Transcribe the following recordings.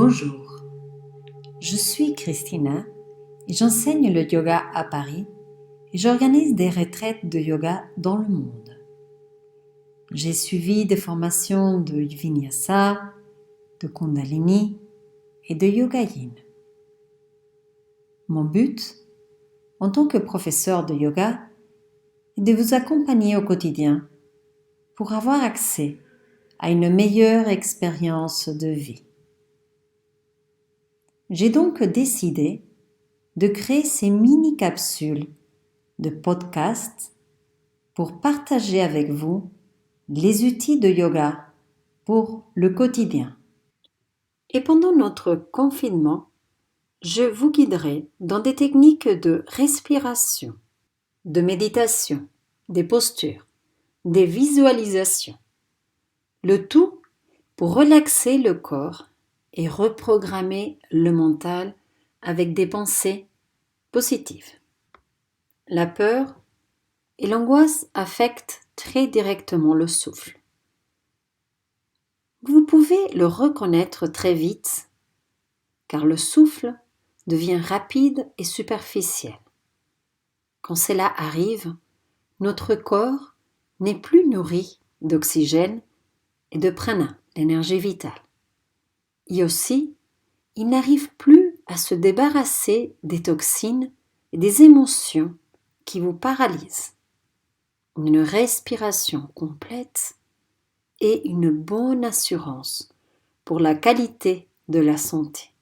Bonjour, je suis Christina et j'enseigne le yoga à Paris et j'organise des retraites de yoga dans le monde. J'ai suivi des formations de Vinyasa, de Kundalini et de Yoga Yin. Mon but, en tant que professeur de yoga, est de vous accompagner au quotidien pour avoir accès à une meilleure expérience de vie. J'ai donc décidé de créer ces mini-capsules de podcasts pour partager avec vous les outils de yoga pour le quotidien. Et pendant notre confinement, je vous guiderai dans des techniques de respiration, de méditation, des postures, des visualisations. Le tout pour relaxer le corps et reprogrammer le mental avec des pensées positives. La peur et l'angoisse affectent très directement le souffle. Vous pouvez le reconnaître très vite car le souffle devient rapide et superficiel. Quand cela arrive, notre corps n'est plus nourri d'oxygène et de prana, l'énergie vitale. Et aussi, il n'arrive plus à se débarrasser des toxines et des émotions qui vous paralysent. Une respiration complète et une bonne assurance pour la qualité de la santé,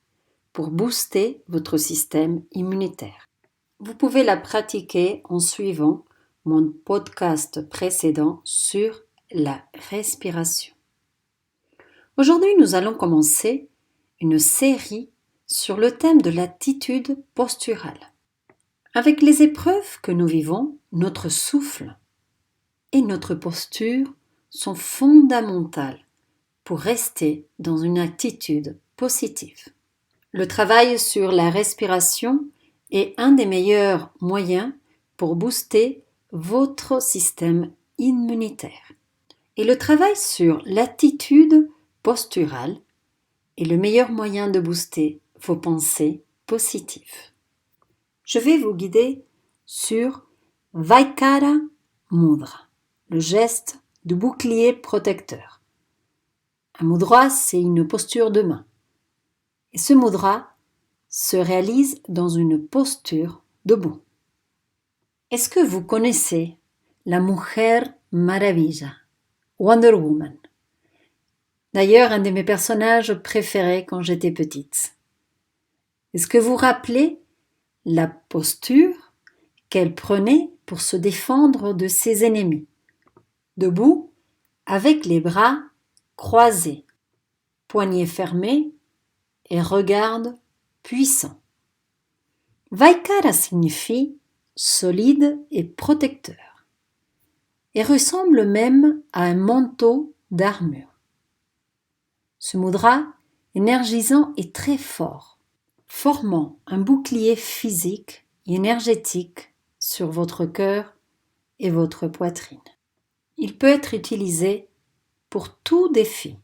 pour booster votre système immunitaire. Vous pouvez la pratiquer en suivant mon podcast précédent sur la respiration. Aujourd'hui, nous allons commencer une série sur le thème de l'attitude posturale. Avec les épreuves que nous vivons, notre souffle et notre posture sont fondamentales pour rester dans une attitude positive. Le travail sur la respiration est un des meilleurs moyens pour booster votre système immunitaire. Et le travail sur l'attitude posturale est le meilleur moyen de booster vos pensées positives. Je vais vous guider sur Vaikara Mudra, le geste du bouclier protecteur. Un mudra, c'est une posture de main. Et ce mudra se réalise dans une posture debout. Est-ce que vous connaissez la Mujer Maravilla, Wonder Woman? D'ailleurs, un de mes personnages préférés quand j'étais petite. Est-ce que vous vous rappelez la posture qu'elle prenait pour se défendre de ses ennemis? Debout, avec les bras croisés, poignets fermés et regard puissant. Vaikara signifie solide et protecteur et ressemble même à un manteau d'armure. Ce mudra énergisant est très fort, formant un bouclier physique et énergétique sur votre cœur et votre poitrine. Il peut être utilisé pour tout défi,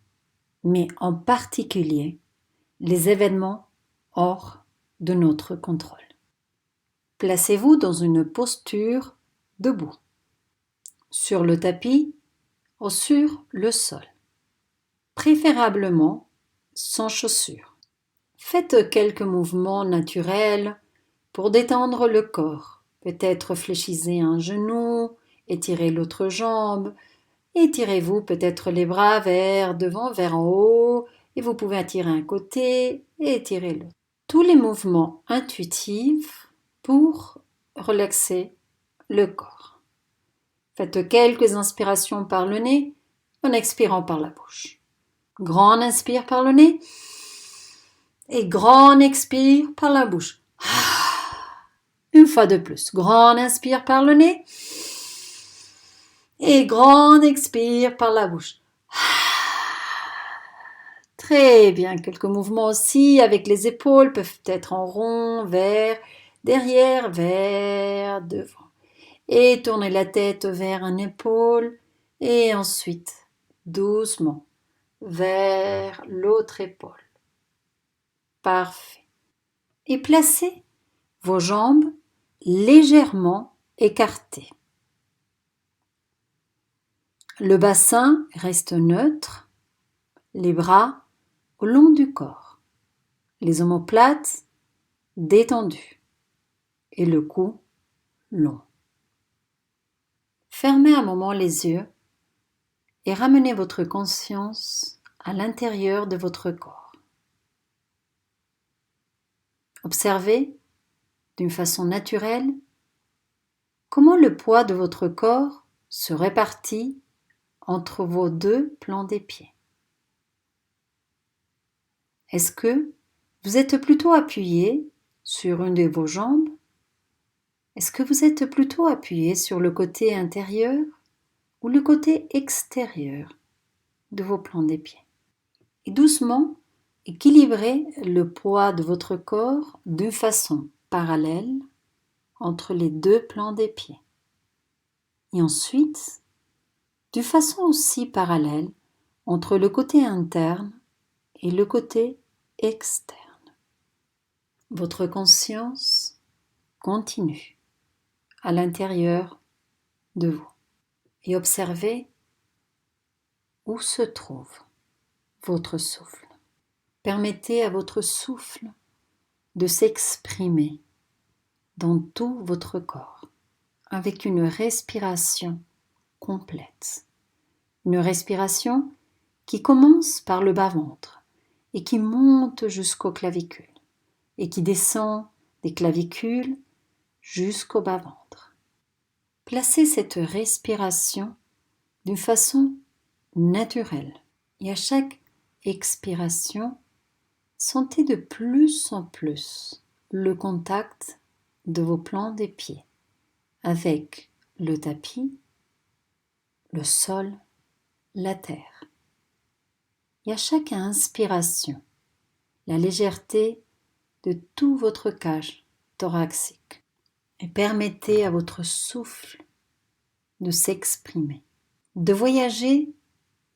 mais en particulier les événements hors de notre contrôle. Placez-vous dans une posture debout, sur le tapis ou sur le sol, préférablement sans chaussures. Faites quelques mouvements naturels pour détendre le corps. Peut-être fléchissez un genou, étirez l'autre jambe, étirez-vous peut-être les bras vers devant, vers en haut, et vous pouvez étirer un côté et étirer l'autre. Tous les mouvements intuitifs pour relaxer le corps. Faites quelques inspirations par le nez en expirant par la bouche. Grand inspire par le nez et grand expire par la bouche. Une fois de plus. Grand inspire par le nez et grand expire par la bouche. Très bien. Quelques mouvements aussi avec les épaules peuvent être en rond, vers derrière, vers devant. Et tournez la tête vers une épaule et ensuite doucement vers l'autre épaule. Parfait. Et placez vos jambes légèrement écartées. Le bassin reste neutre, les bras au long du corps, les omoplates détendus et le cou long. Fermez un moment les yeux et ramenez votre conscience à l'intérieur de votre corps. Observez d'une façon naturelle comment le poids de votre corps se répartit entre vos deux plans des pieds. Est-ce que vous êtes plutôt appuyé sur une de vos jambes? Est-ce que vous êtes plutôt appuyé sur le côté intérieur ou le côté extérieur de vos plans des pieds? Et doucement, équilibrez le poids de votre corps d'une façon parallèle entre les deux plans des pieds. Et ensuite, d'une façon aussi parallèle entre le côté interne et le côté externe. Votre conscience continue à l'intérieur de vous et observez où se trouve votre souffle. Permettez à votre souffle de s'exprimer dans tout votre corps avec une respiration complète. Une respiration qui commence par le bas-ventre et qui monte jusqu'aux clavicules et qui descend des clavicules jusqu'au bas-ventre. Placez cette respiration d'une façon naturelle et à chaque expiration, sentez de plus en plus le contact de vos plans des pieds avec le tapis, le sol, la terre. Et à chaque inspiration, la légèreté de tout votre cage thoracique. Et permettez à votre souffle de s'exprimer, de voyager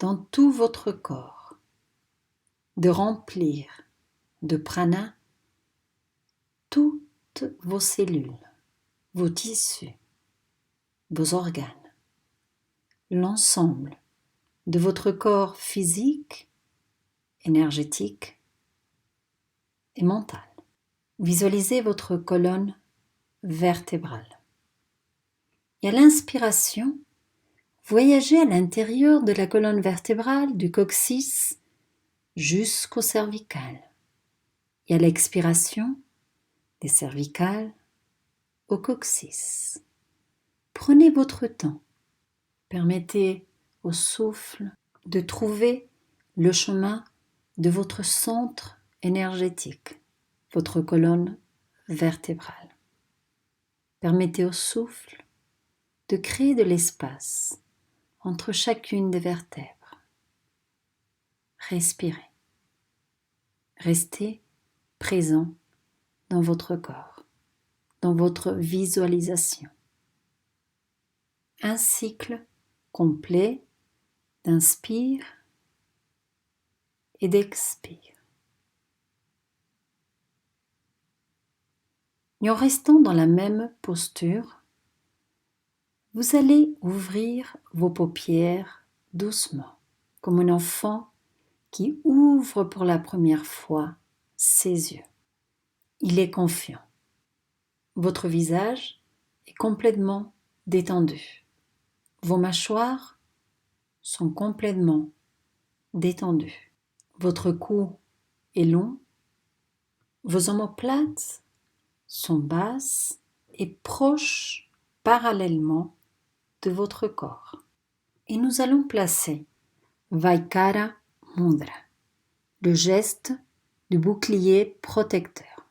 dans tout votre corps, de remplir de prana toutes vos cellules, vos tissus, vos organes, l'ensemble de votre corps physique, énergétique et mental. Visualisez votre colonne vertébrale. Et à l'inspiration, voyagez à l'intérieur de la colonne vertébrale du coccyx jusqu'au cervical. Et à l'expiration, des cervicales au coccyx. Prenez votre temps. Permettez au souffle de trouver le chemin de votre centre énergétique, votre colonne vertébrale. Permettez au souffle de créer de l'espace entre chacune des vertèbres. Respirez. Restez présent dans votre corps, dans votre visualisation. Un cycle complet d'inspire et d'expire. Et en restant dans la même posture, vous allez ouvrir vos paupières doucement, comme un enfant qui ouvre pour la première fois ses yeux. Il est confiant. Votre visage est complètement détendu. Vos mâchoires sont complètement détendues. Votre cou est long. Vos omoplates sont basses et proches parallèlement de votre corps. Et nous allons placer Vaikara Mudra, le geste du bouclier protecteur.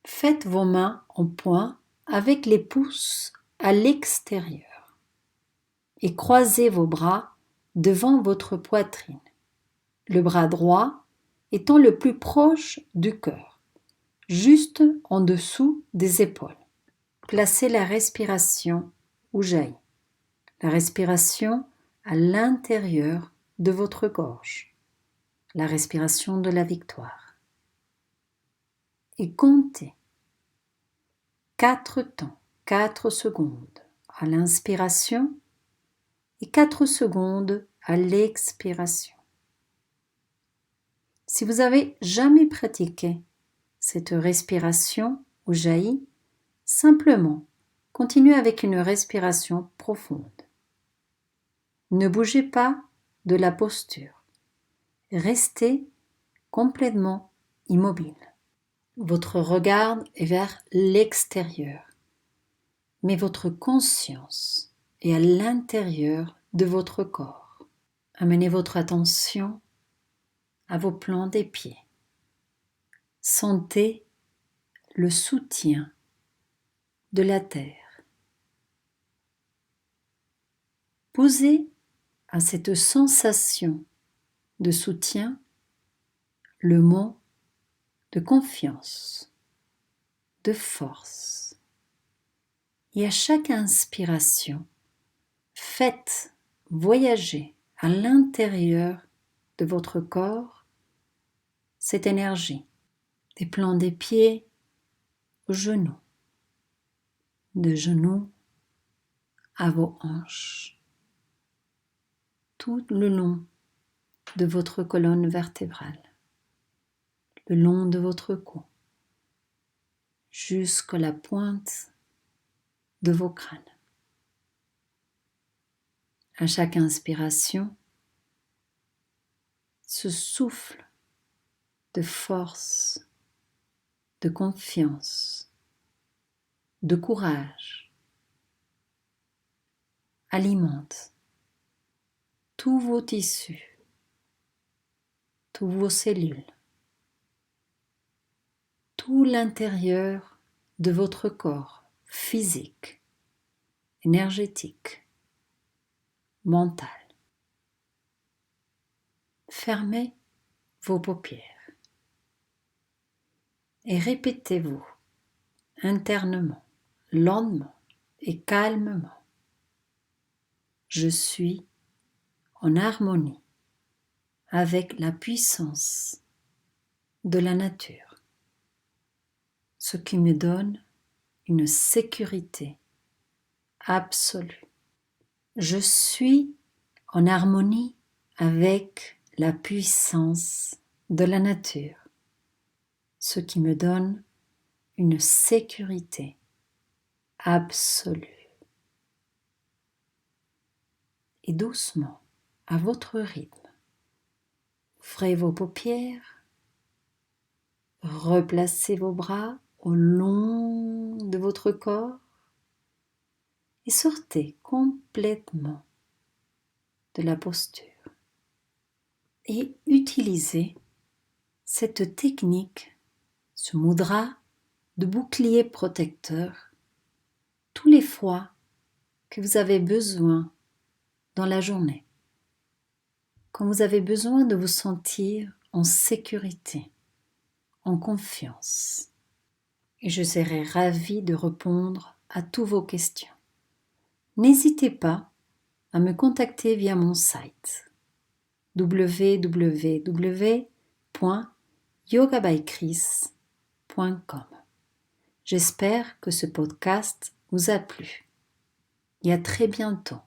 Faites vos mains en poing avec les pouces à l'extérieur et croisez vos bras devant votre poitrine, le bras droit étant le plus proche du cœur, juste en dessous des épaules. Placez la respiration Ujjayi, la respiration à l'intérieur de votre gorge, la respiration de la victoire. et comptez 4 temps, 4 secondes à l'inspiration et 4 secondes à l'expiration. Si vous avez jamais pratiqué cette respiration au jaillit, simplement continuez avec une respiration profonde. Ne bougez pas de la posture. Restez complètement immobile. Votre regard est vers l'extérieur, mais votre conscience est à l'intérieur de votre corps. Amenez votre attention à vos plants des pieds. Sentez le soutien de la terre. Posez à cette sensation de soutien le mot de confiance, de force. Et à chaque inspiration, faites voyager à l'intérieur de votre corps cette énergie, des plants des pieds aux genoux, de genoux à vos hanches, tout le long de votre colonne vertébrale, le long de votre cou, jusqu'à la pointe de vos crânes. À chaque inspiration, ce souffle de force, de confiance, de courage alimente tous vos tissus, tous vos cellules, tout l'intérieur de votre corps physique, énergétique, mental. Fermez vos paupières et répétez-vous internement, lentement et calmement. Je suis en harmonie avec la puissance de la nature, ce qui me donne une sécurité absolue. Je suis en harmonie avec la puissance de la nature, ce qui me donne une sécurité absolue. Et doucement, à votre rythme, ouvrez vos paupières, replacez vos bras au long de votre corps et sortez complètement de la posture. Et utilisez cette technique, ce mudra de bouclier protecteur, tous les fois que vous avez besoin dans la journée, quand vous avez besoin de vous sentir en sécurité, en confiance. Et je serai ravie de répondre à toutes vos questions. N'hésitez pas à me contacter via mon site www.yogabychris.com. J'espère que ce podcast vous a plu et à très bientôt.